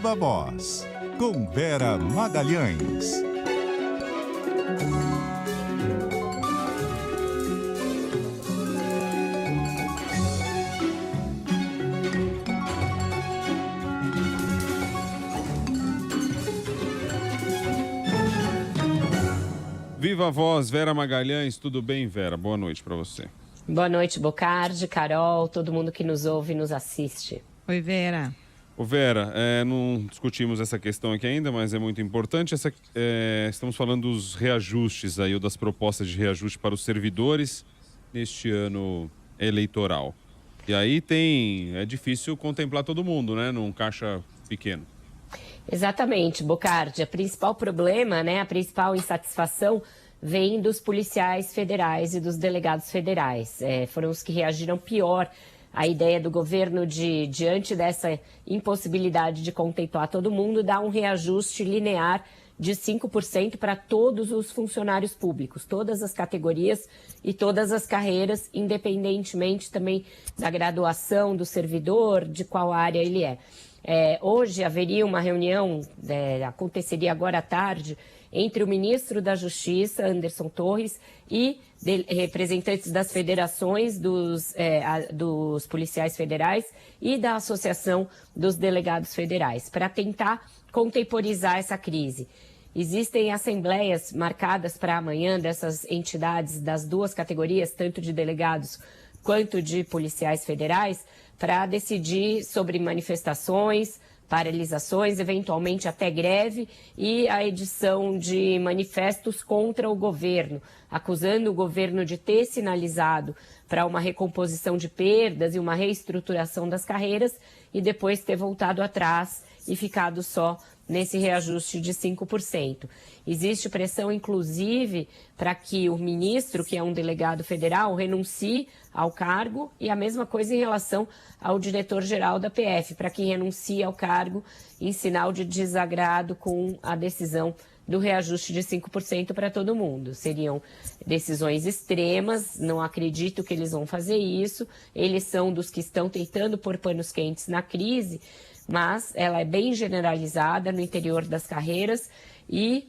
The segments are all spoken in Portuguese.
Viva Voz, com Vera Magalhães. Viva Voz, Vera Magalhães, tudo bem, Vera? Boa noite para você. Boa noite, Bocardi, Carol, todo mundo que nos ouve e nos assiste. Oi, Vera. Ô Vera, não discutimos essa questão aqui ainda, mas é muito importante. Estamos falando dos reajustes aí, ou das propostas de reajuste para os servidores neste ano eleitoral. E aí é difícil contemplar todo mundo, né, num caixa pequeno. Exatamente, Bocardi. O principal problema, né, a principal insatisfação vem dos policiais federais e dos delegados federais. Foram os que reagiram pior à ideia do governo de, diante dessa impossibilidade de contemplar todo mundo, dar um reajuste linear de 5% para todos os funcionários públicos, todas as categorias e todas as carreiras, independentemente também da graduação do servidor, de qual área ele é. Hoje haveria uma reunião, aconteceria agora à tarde, entre o ministro da Justiça, Anderson Torres, e representantes das federações dos policiais federais e da Associação dos Delegados Federais, para tentar contemporizar essa crise. Existem assembleias marcadas para amanhã dessas entidades das duas categorias, tanto de delegados quanto de policiais federais, para decidir sobre manifestações, paralisações, eventualmente até greve, e a edição de manifestos contra o governo, acusando o governo de ter sinalizado para uma recomposição de perdas e uma reestruturação das carreiras e depois ter voltado atrás e ficado só nesse reajuste de 5%. Existe pressão, inclusive, para que o ministro, que é um delegado federal, renuncie ao cargo, e a mesma coisa em relação ao diretor-geral da PF, para que renuncie ao cargo em sinal de desagrado com a decisão do reajuste de 5% para todo mundo. Seriam decisões extremas, não acredito que eles vão fazer isso. Eles são dos que estão tentando pôr panos quentes na crise, mas ela é bem generalizada no interior das carreiras e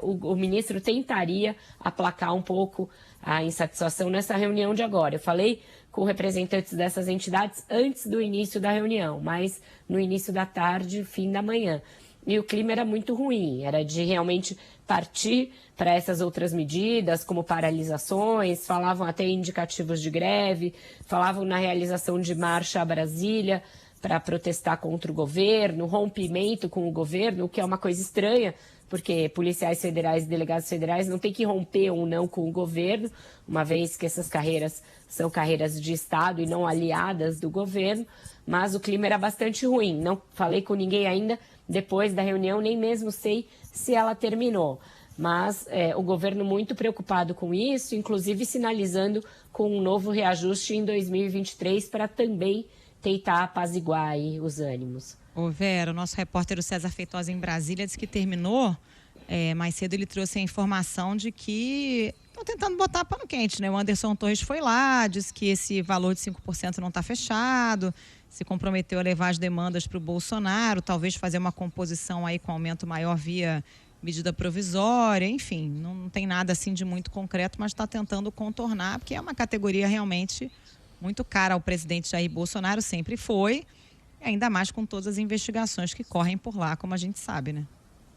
o ministro tentaria aplacar um pouco a insatisfação nessa reunião de agora. Eu falei com representantes dessas entidades antes do início da reunião, mas no início da tarde, fim da manhã. E o clima era muito ruim, era de realmente partir para essas outras medidas, como paralisações, falavam até em indicativos de greve, falavam na realização de marcha a Brasília para protestar contra o governo, rompimento com o governo, o que é uma coisa estranha, porque policiais federais e delegados federais não tem que romper ou não com o governo, uma vez que essas carreiras são carreiras de Estado e não aliadas do governo, mas o clima era bastante ruim. Não falei com ninguém ainda depois da reunião, nem mesmo sei se ela terminou. Mas o governo muito preocupado com isso, inclusive sinalizando com um novo reajuste em 2023 para também tentar apaziguar aí os ânimos. Ô Vera, o nosso repórter César Feitosa em Brasília disse que terminou. Mais cedo ele trouxe a informação de que estão tentando botar pano quente, né? O Anderson Torres foi lá, disse que esse valor de 5% não está fechado, se comprometeu a levar as demandas para o Bolsonaro, talvez fazer uma composição aí com aumento maior via medida provisória, enfim, não tem nada assim de muito concreto, mas está tentando contornar, porque é uma categoria realmente muito cara ao presidente Jair Bolsonaro, sempre foi, ainda mais com todas as investigações que correm por lá, como a gente sabe, né?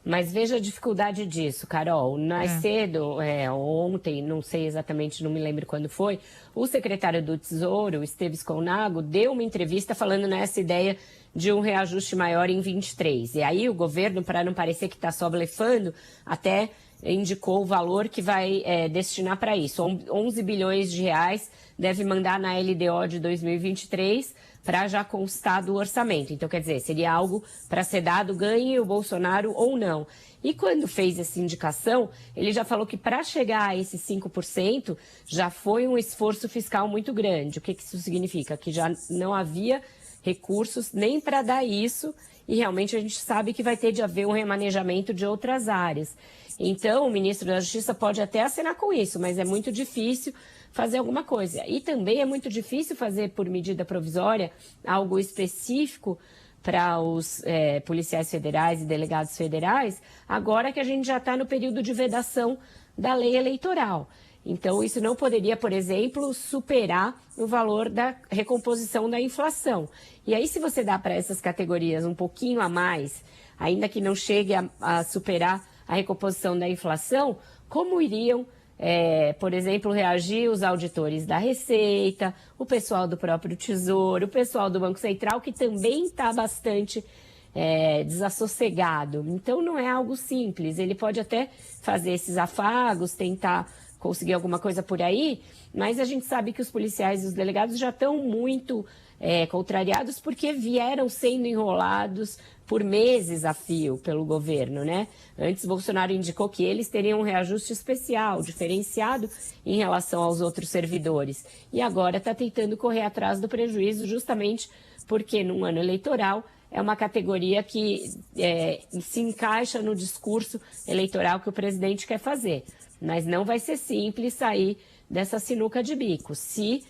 Mas veja a dificuldade disso, Carol. Mais cedo, ontem, não sei exatamente, não me lembro quando foi, o secretário do Tesouro, Esteves Colnago, deu uma entrevista falando nessa ideia de um reajuste maior em 23. E aí o governo, para não parecer que está só blefando, até indicou o valor que vai destinar para isso. 11 bilhões de reais deve mandar na LDO de 2023 para já constar do orçamento. Então, quer dizer, seria algo para ser dado, ganhe o Bolsonaro ou não. E quando fez essa indicação, ele já falou que para chegar a esses 5% já foi um esforço fiscal muito grande. O que isso significa? Que já não havia recursos nem para dar isso, e realmente a gente sabe que vai ter de haver um remanejamento de outras áreas. Então, o ministro da Justiça pode até assinar com isso, mas é muito difícil fazer alguma coisa. E também é muito difícil fazer por medida provisória algo específico para os policiais federais e delegados federais, agora que a gente já está no período de vedação da lei eleitoral. Então, isso não poderia, por exemplo, superar o valor da recomposição da inflação. E aí, se você dá para essas categorias um pouquinho a mais, ainda que não chegue a superar a recomposição da inflação, como iriam, por exemplo, reagir os auditores da Receita, o pessoal do próprio Tesouro, o pessoal do Banco Central, que também está bastante desassossegado. Então, não é algo simples. Ele pode até fazer esses afagos, tentar conseguir alguma coisa por aí, mas a gente sabe que os policiais e os delegados já estão muito contrariados porque vieram sendo enrolados por meses a fio pelo governo, né? Antes, Bolsonaro indicou que eles teriam um reajuste especial, diferenciado em relação aos outros servidores. E agora está tentando correr atrás do prejuízo justamente porque, num ano eleitoral, é uma categoria que se encaixa no discurso eleitoral que o presidente quer fazer. Mas não vai ser simples sair dessa sinuca de bico. Se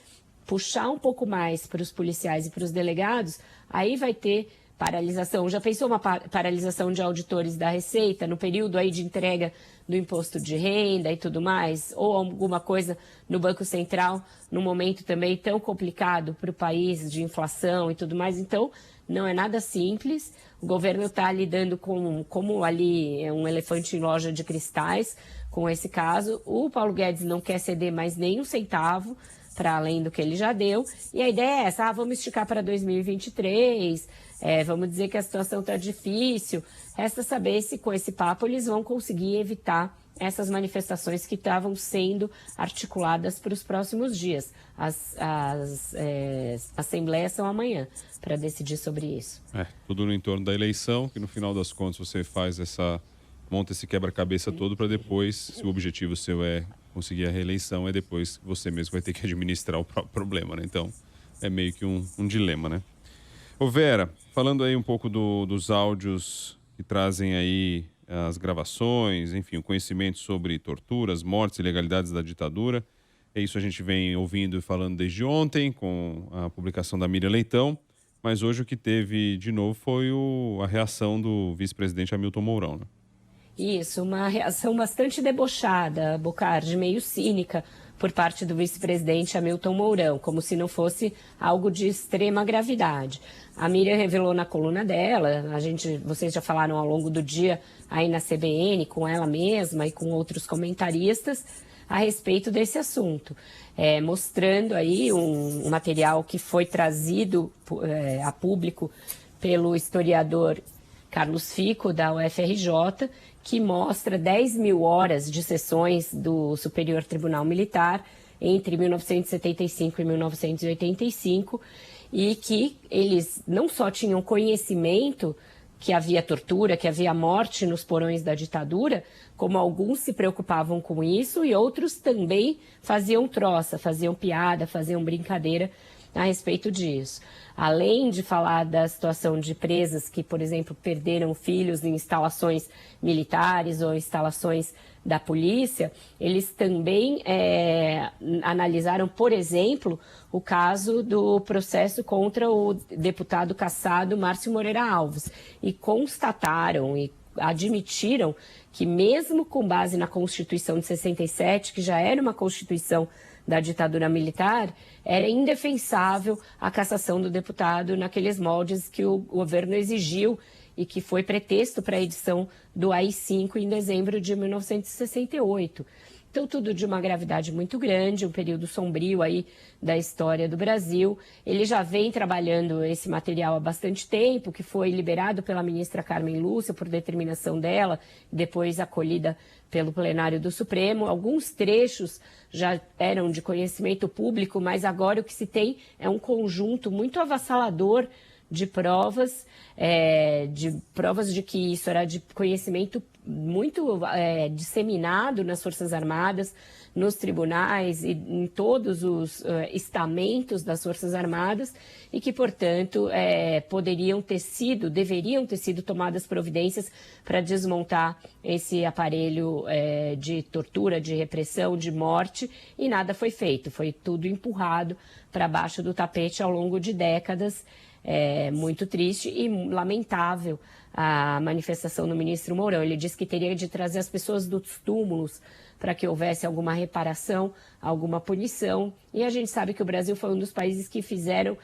puxar um pouco mais para os policiais e para os delegados, aí vai ter paralisação. Já pensou uma paralisação de auditores da Receita no período aí de entrega do imposto de renda e tudo mais? Ou alguma coisa no Banco Central, num momento também tão complicado para o país, de inflação e tudo mais? Então, não é nada simples. O governo está lidando como ali é um elefante em loja de cristais com esse caso. O Paulo Guedes não quer ceder mais nem um centavo para além do que ele já deu. E a ideia é essa, vamos esticar para 2023, vamos dizer que a situação está difícil. Resta saber se com esse papo eles vão conseguir evitar essas manifestações que estavam sendo articuladas para os próximos dias. As assembleias são amanhã para decidir sobre isso. Tudo no entorno da eleição, que no final das contas você faz monta esse quebra-cabeça todo para depois, se o objetivo seu é conseguir a reeleição, é depois que você mesmo vai ter que administrar o próprio problema, né? Então, é meio que um dilema, né? Ô Vera, falando aí um pouco dos áudios que trazem aí as gravações, enfim, o conhecimento sobre torturas, mortes e ilegalidades da ditadura. É isso a gente vem ouvindo e falando desde ontem, com a publicação da Miriam Leitão, mas hoje o que teve de novo foi a reação do vice-presidente Hamilton Mourão, né? Isso, uma reação bastante debochada, Bocardi, meio cínica, por parte do vice-presidente Hamilton Mourão, como se não fosse algo de extrema gravidade. A Miriam revelou na coluna dela, vocês já falaram ao longo do dia aí na CBN, com ela mesma e com outros comentaristas, a respeito desse assunto, mostrando aí um material que foi trazido a público pelo historiador Carlos Fico, da UFRJ, que mostra 10.000 horas de sessões do Superior Tribunal Militar entre 1975 e 1985, e que eles não só tinham conhecimento que havia tortura, que havia morte nos porões da ditadura, como alguns se preocupavam com isso e outros também faziam troça, faziam piada, faziam brincadeira a respeito disso. Além de falar da situação de presas que, por exemplo, perderam filhos em instalações militares ou instalações da polícia, eles também analisaram, por exemplo, o caso do processo contra o deputado cassado Márcio Moreira Alves, e constataram e admitiram que, mesmo com base na Constituição de 67, que já era uma Constituição da ditadura militar, era indefensável a cassação do deputado naqueles moldes que o governo exigiu e que foi pretexto para a edição do AI-5 em dezembro de 1968. Então, tudo de uma gravidade muito grande, um período sombrio aí da história do Brasil. Ele já vem trabalhando esse material há bastante tempo, que foi liberado pela ministra Carmen Lúcia por determinação dela, depois acolhida pelo plenário do Supremo. Alguns trechos já eram de conhecimento público, mas agora o que se tem é um conjunto muito avassalador de provas de que isso era de conhecimento muito disseminado nas Forças Armadas, nos tribunais e em todos os estamentos das Forças Armadas e que, portanto, deveriam ter sido tomadas providências para desmontar esse aparelho de tortura, de repressão, de morte, e nada foi feito. Foi tudo empurrado para baixo do tapete ao longo de décadas. Muito triste e lamentável a manifestação do ministro Mourão. Ele disse que teria de trazer as pessoas dos túmulos para que houvesse alguma reparação, alguma punição. E a gente sabe que o Brasil foi um dos países que fizeram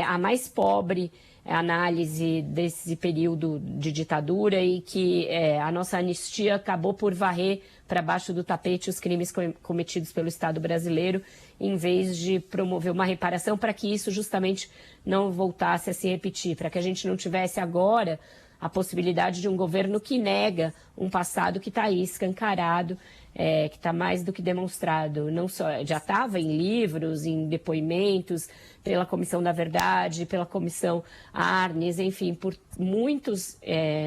a mais pobre análise desse período de ditadura e que a nossa anistia acabou por varrer para baixo do tapete os crimes cometidos pelo Estado brasileiro, em vez de promover uma reparação para que isso justamente não voltasse a se repetir, para que a gente não tivesse agora a possibilidade de um governo que nega um passado que está aí escancarado, que está mais do que demonstrado. Não só, já estava em livros, em depoimentos, pela Comissão da Verdade, pela Comissão Arnes, enfim, por muitos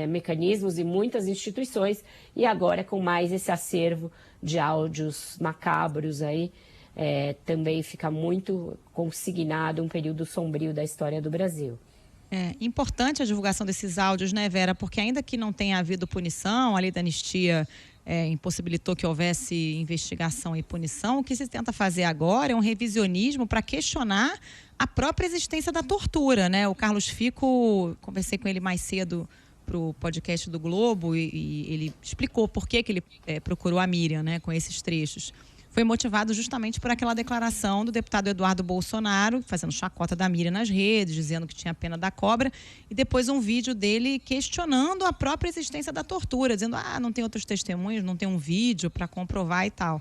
mecanismos e muitas instituições, e agora com mais esse acervo de áudios macabros aí, também fica muito consignado um período sombrio da história do Brasil. É importante a divulgação desses áudios, né, Vera? Porque ainda que não tenha havido punição, a lei da anistia impossibilitou que houvesse investigação e punição, o que se tenta fazer agora é um revisionismo para questionar a própria existência da tortura, né? O Carlos Fico, conversei com ele mais cedo para o podcast do Globo e ele explicou por que ele procurou a Miriam, né, com esses trechos. Foi motivado justamente por aquela declaração do deputado Eduardo Bolsonaro, fazendo chacota da Miriam nas redes, dizendo que tinha pena da cobra, e depois um vídeo dele questionando a própria existência da tortura, dizendo, não tem outros testemunhos, não tem um vídeo para comprovar e tal.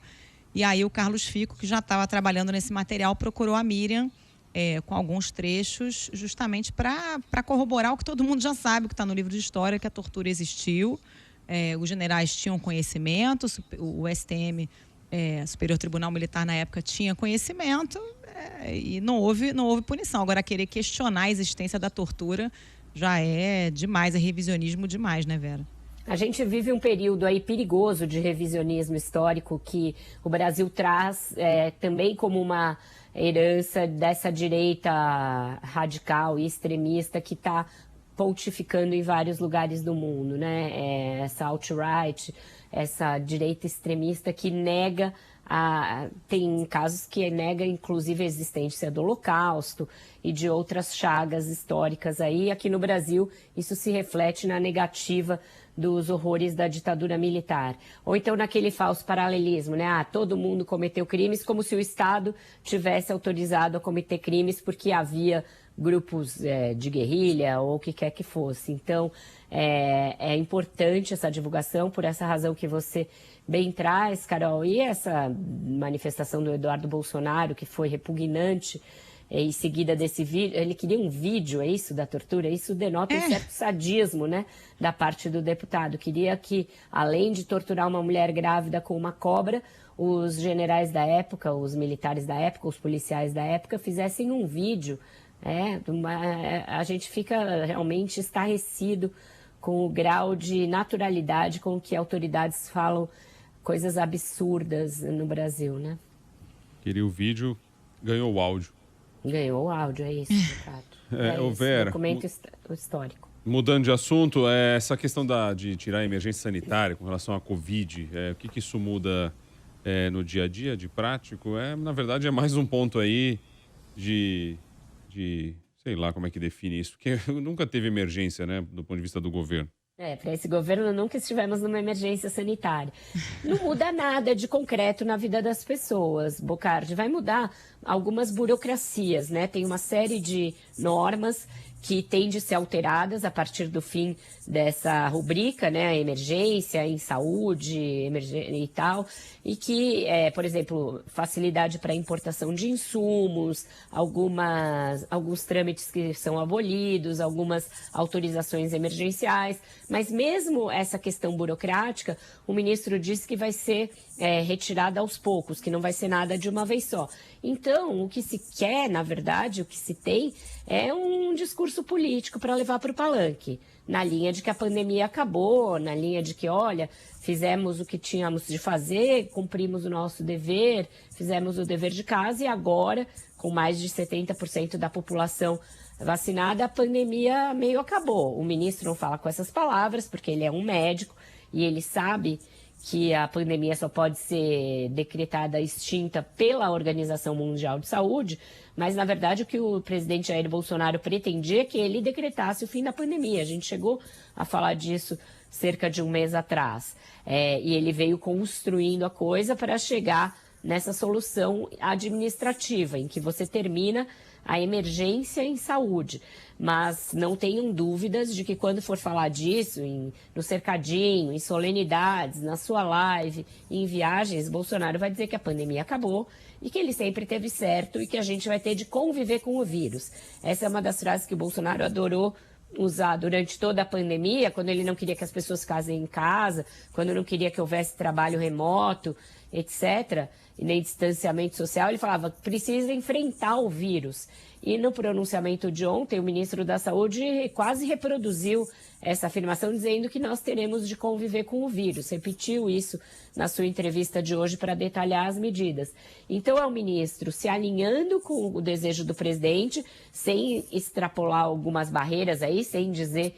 E aí o Carlos Fico, que já estava trabalhando nesse material, procurou a Miriam com alguns trechos, justamente para corroborar o que todo mundo já sabe, que está no livro de história, que a tortura existiu, os generais tinham conhecimento, o STM... Superior Tribunal Militar na época tinha conhecimento e não houve punição. Agora, querer questionar a existência da tortura já é demais, é revisionismo demais, né, Vera? A gente vive um período aí perigoso de revisionismo histórico que o Brasil traz também como uma herança dessa direita radical e extremista que está pontificando em vários lugares do mundo, né? Essa alt-right, essa direita extremista que nega, tem casos que nega inclusive a existência do Holocausto e de outras chagas históricas aí. Aqui no Brasil, isso se reflete na negativa dos horrores da ditadura militar. Ou então naquele falso paralelismo, né? Todo mundo cometeu crimes como se o Estado tivesse autorizado a cometer crimes porque havia grupos de guerrilha ou o que quer que fosse. Então, é importante essa divulgação por essa razão que você bem traz, Carol. E essa manifestação do Eduardo Bolsonaro, que foi repugnante, em seguida desse vídeo, ele queria um vídeo, da tortura? Isso denota um certo sadismo, né, da parte do deputado. Queria que, além de torturar uma mulher grávida com uma cobra, os generais da época, os militares da época, os policiais da época, fizessem um vídeo. A gente fica realmente estarrecido com o grau de naturalidade com que autoridades falam coisas absurdas no Brasil, né? Queria o vídeo, ganhou o áudio. Ganhou o áudio, é isso, Ricardo. Vera, documento histórico. Mudando de assunto, essa questão de tirar a emergência sanitária com relação à Covid, o que isso muda no dia a dia, de prático? Na verdade, é mais um ponto aí de sei lá como é que define isso, porque nunca teve emergência, né, do ponto de vista do governo. Para esse governo nunca estivemos numa emergência sanitária. Não muda nada de concreto na vida das pessoas, Bocardi. Vai mudar algumas burocracias, né? Tem uma série de normas que têm de ser alteradas a partir do fim dessa rubrica, né, a emergência em saúde e tal, e que, por exemplo, facilidade para importação de insumos, alguns trâmites que são abolidos, algumas autorizações emergenciais, mas mesmo essa questão burocrática, o ministro disse que vai ser retirada aos poucos, que não vai ser nada de uma vez só. Então, o que se quer, na verdade, o que se tem é um discurso político para levar para o palanque, na linha de que a pandemia acabou, na linha de que, olha, fizemos o que tínhamos de fazer, cumprimos o nosso dever, fizemos o dever de casa e agora, com mais de 70% da população vacinada, a pandemia meio acabou. O ministro não fala com essas palavras, porque ele é um médico e ele sabe que a pandemia só pode ser decretada extinta pela Organização Mundial de Saúde, mas, na verdade, o que o presidente Jair Bolsonaro pretendia é que ele decretasse o fim da pandemia. A gente chegou a falar disso cerca de um mês atrás. E ele veio construindo a coisa para chegar nessa solução administrativa, em que você termina a emergência em saúde. Mas não tenham dúvidas de que quando for falar disso, no cercadinho, em solenidades, na sua live, em viagens, Bolsonaro vai dizer que a pandemia acabou e que ele sempre teve certo e que a gente vai ter de conviver com o vírus. Essa é uma das frases que o Bolsonaro adorou usar durante toda a pandemia, quando ele não queria que as pessoas ficassem em casa, quando não queria que houvesse trabalho remoto, etc., e nem distanciamento social, ele falava que precisa enfrentar o vírus. E no pronunciamento de ontem, o ministro da Saúde quase reproduziu essa afirmação, dizendo que nós teremos de conviver com o vírus. Repetiu isso na sua entrevista de hoje para detalhar as medidas. Então, é o ministro se alinhando com o desejo do presidente, sem extrapolar algumas barreiras aí, sem dizer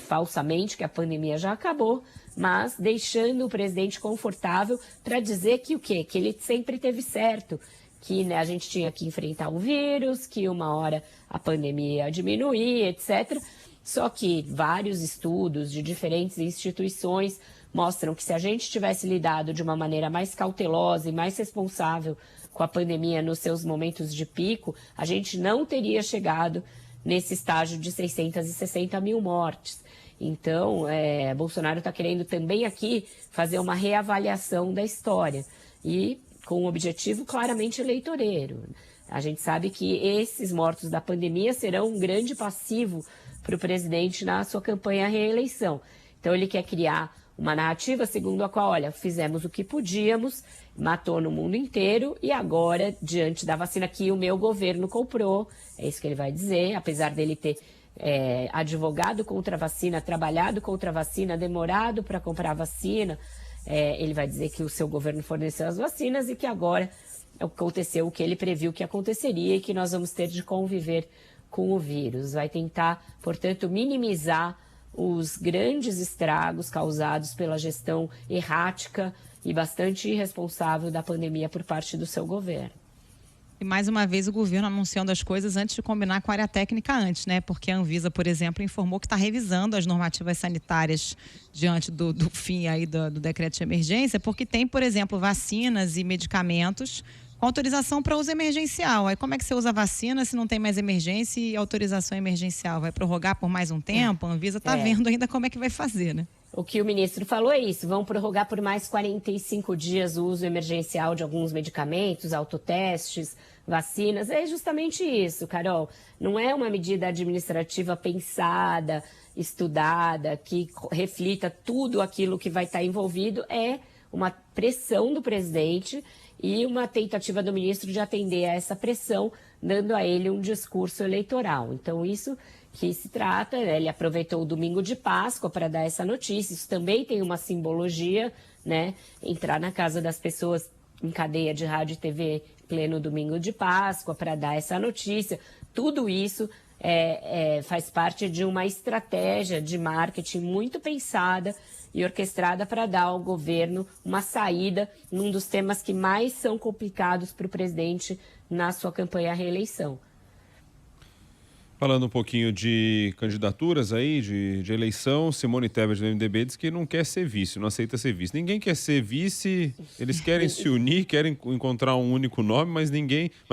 falsamente que a pandemia já acabou, mas deixando o presidente confortável para dizer que o quê? Que ele sempre teve certo, que a gente tinha que enfrentar o vírus, que uma hora a pandemia ia diminuir, etc. Só que vários estudos de diferentes instituições mostram que se a gente tivesse lidado de uma maneira mais cautelosa e mais responsável com a pandemia nos seus momentos de pico, a gente não teria chegado nesse estágio de 660 mil mortes. Então, Bolsonaro está querendo também aqui fazer uma reavaliação da história e com um objetivo claramente eleitoreiro. A gente sabe que esses mortos da pandemia serão um grande passivo para o presidente na sua campanha à reeleição. Então, ele quer criar uma narrativa segundo a qual, olha, fizemos o que podíamos, matou no mundo inteiro e agora, diante da vacina que o meu governo comprou, é isso que ele vai dizer, apesar dele ter advogado contra a vacina, trabalhado contra a vacina, demorado para comprar a vacina, ele vai dizer que o seu governo forneceu as vacinas e que agora aconteceu o que ele previu que aconteceria e que nós vamos ter de conviver com o vírus. Vai tentar, portanto, minimizar os grandes estragos causados pela gestão errática e bastante irresponsável da pandemia por parte do seu governo. E mais uma vez o governo anunciando as coisas antes de combinar com a área técnica antes, né? Porque a Anvisa, por exemplo, informou que está revisando as normativas sanitárias diante do fim aí do decreto de emergência, porque tem, por exemplo, vacinas e medicamentos com autorização para uso emergencial. Aí como é que você usa a vacina se não tem mais emergência e autorização emergencial? Vai prorrogar por mais um tempo? A Anvisa está vendo ainda como é que vai fazer, né? O que o ministro falou é isso, vão prorrogar por mais 45 dias o uso emergencial de alguns medicamentos, autotestes, vacinas. É justamente isso, Carol. Não é uma medida administrativa pensada, estudada, que reflita tudo aquilo que vai estar envolvido. É uma pressão do presidente e uma tentativa do ministro de atender a essa pressão, dando a ele um discurso eleitoral. Então, isso que se trata, ele aproveitou o domingo de Páscoa para dar essa notícia. Isso também tem uma simbologia, né? Entrar na casa das pessoas em cadeia de rádio e TV pleno domingo de Páscoa para dar essa notícia. Tudo isso faz parte de uma estratégia de marketing muito pensada e orquestrada para dar ao governo uma saída num dos temas que mais são complicados para o presidente na sua campanha à reeleição. Falando um pouquinho de candidaturas aí, de eleição, Simone Tebet do MDB diz que não quer ser vice, não aceita ser vice. Ninguém quer ser vice, eles querem se unir, querem encontrar um único nome, mas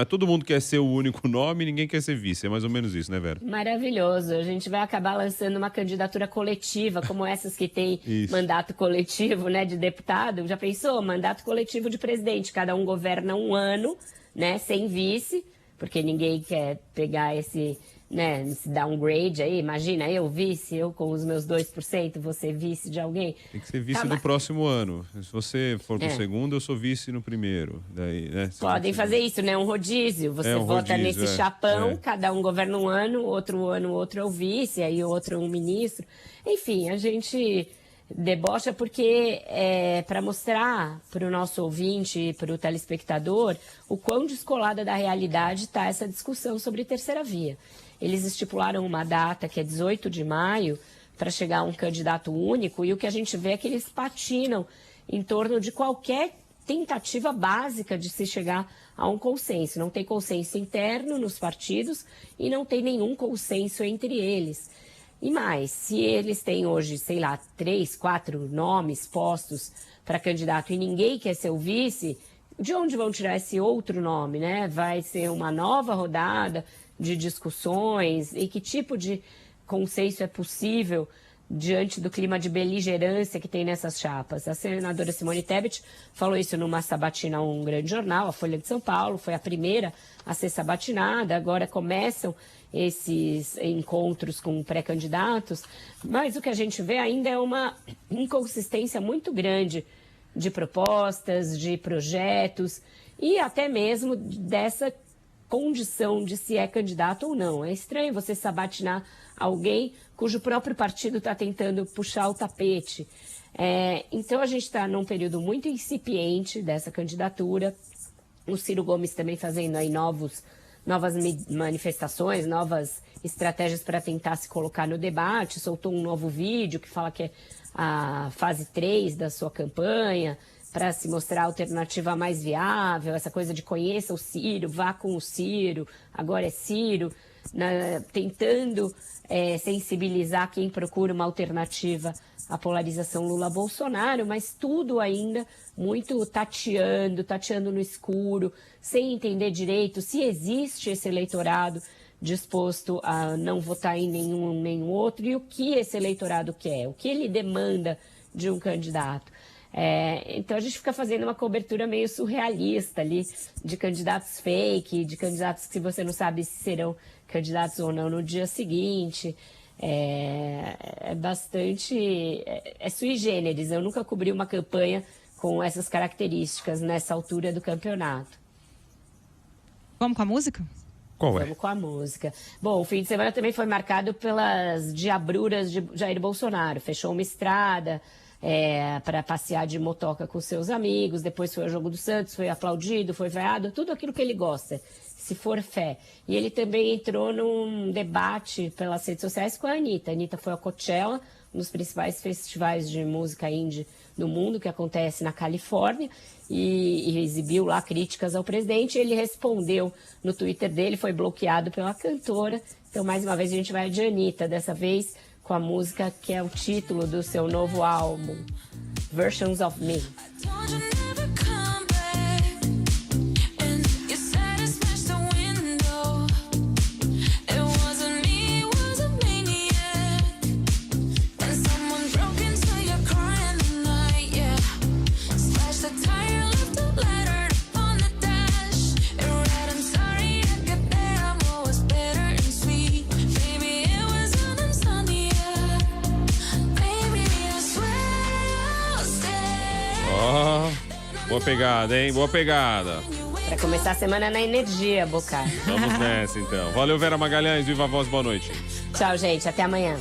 todo mundo quer ser o único nome e ninguém quer ser vice. É mais ou menos isso, né, Vera? Maravilhoso. A gente vai acabar lançando uma candidatura coletiva, como essas que tem mandato coletivo, né, de deputado. Já pensou? Mandato coletivo de presidente. Cada um governa um ano, né, sem vice. porque ninguém quer pegar esse downgrade aí. Imagina, eu vice, eu com os meus 2%, você vice de alguém. Tem que ser vice no próximo ano. Se você for pro segundo, eu sou vice no primeiro. Daí, né, podem fazer isso, né? Um rodízio. Você vota nesse chapão, cada um governa um ano, outro é o vice, aí o outro é um ministro. Enfim, a gente debocha porque é para mostrar para o nosso ouvinte e para o telespectador o quão descolada da realidade está essa discussão sobre terceira via. Eles estipularam uma data, que é 18 de maio, para chegar a um candidato único, e o que a gente vê é que eles patinam em torno de qualquer tentativa básica de se chegar a um consenso. Não tem consenso interno nos partidos e não tem nenhum consenso entre eles. E mais, se eles têm hoje, sei lá, 3, 4 nomes postos para candidato e ninguém quer ser o vice, de onde vão tirar esse outro nome, né? Vai ser uma nova rodada de discussões, e que tipo de consenso é possível diante do clima de beligerância que tem nessas chapas. A senadora Simone Tebet falou isso numa sabatina a um grande jornal, a Folha de São Paulo, foi a primeira a ser sabatinada, agora começam esses encontros com pré-candidatos, mas o que a gente vê ainda é uma inconsistência muito grande de propostas, de projetos e até mesmo dessa condição de se é candidato ou não. É estranho você sabatinar alguém cujo próprio partido está tentando puxar o tapete. Então a gente está num período muito incipiente dessa candidatura. O Ciro Gomes também fazendo aí novas manifestações, novas estratégias para tentar se colocar no debate. Soltou um novo vídeo que fala que é a fase 3 da sua campanha, para se mostrar a alternativa mais viável, essa coisa de conheça o Ciro, vá com o Ciro, agora é Ciro, tentando sensibilizar quem procura uma alternativa à polarização Lula-Bolsonaro, mas tudo ainda muito tateando no escuro, sem entender direito se existe esse eleitorado disposto a não votar em nenhum nem outro e o que esse eleitorado quer, o que ele demanda de um candidato. Então a gente fica fazendo uma cobertura meio surrealista ali, de candidatos fake, de candidatos que você não sabe se serão candidatos ou não no dia seguinte. Bastante sui generis. Eu nunca cobri uma campanha com essas características nessa altura do campeonato. Vamos com a música? Qual é? Vamos com a música. Bom, o fim de semana também foi marcado pelas diabruras de Jair Bolsonaro. Fechou uma estrada para passear de motoca com seus amigos, depois foi ao Jogo do Santos, foi aplaudido, foi vaiado, tudo aquilo que ele gosta, se for fé. E ele também entrou num debate pelas redes sociais com a Anitta. A Anitta foi ao Coachella, um dos principais festivais de música indie do mundo, que acontece na Califórnia, e exibiu lá críticas ao presidente. Ele respondeu no Twitter dele, foi bloqueado pela cantora. Então, mais uma vez, a gente vai de Anitta, dessa vez com a música que é o título do seu novo álbum, Versions of Me. Boa pegada, hein? Boa pegada. Para começar a semana na energia, Bocar. Vamos nessa, então. Valeu, Vera Magalhães. Viva a voz, boa noite. Tchau, gente. Até amanhã.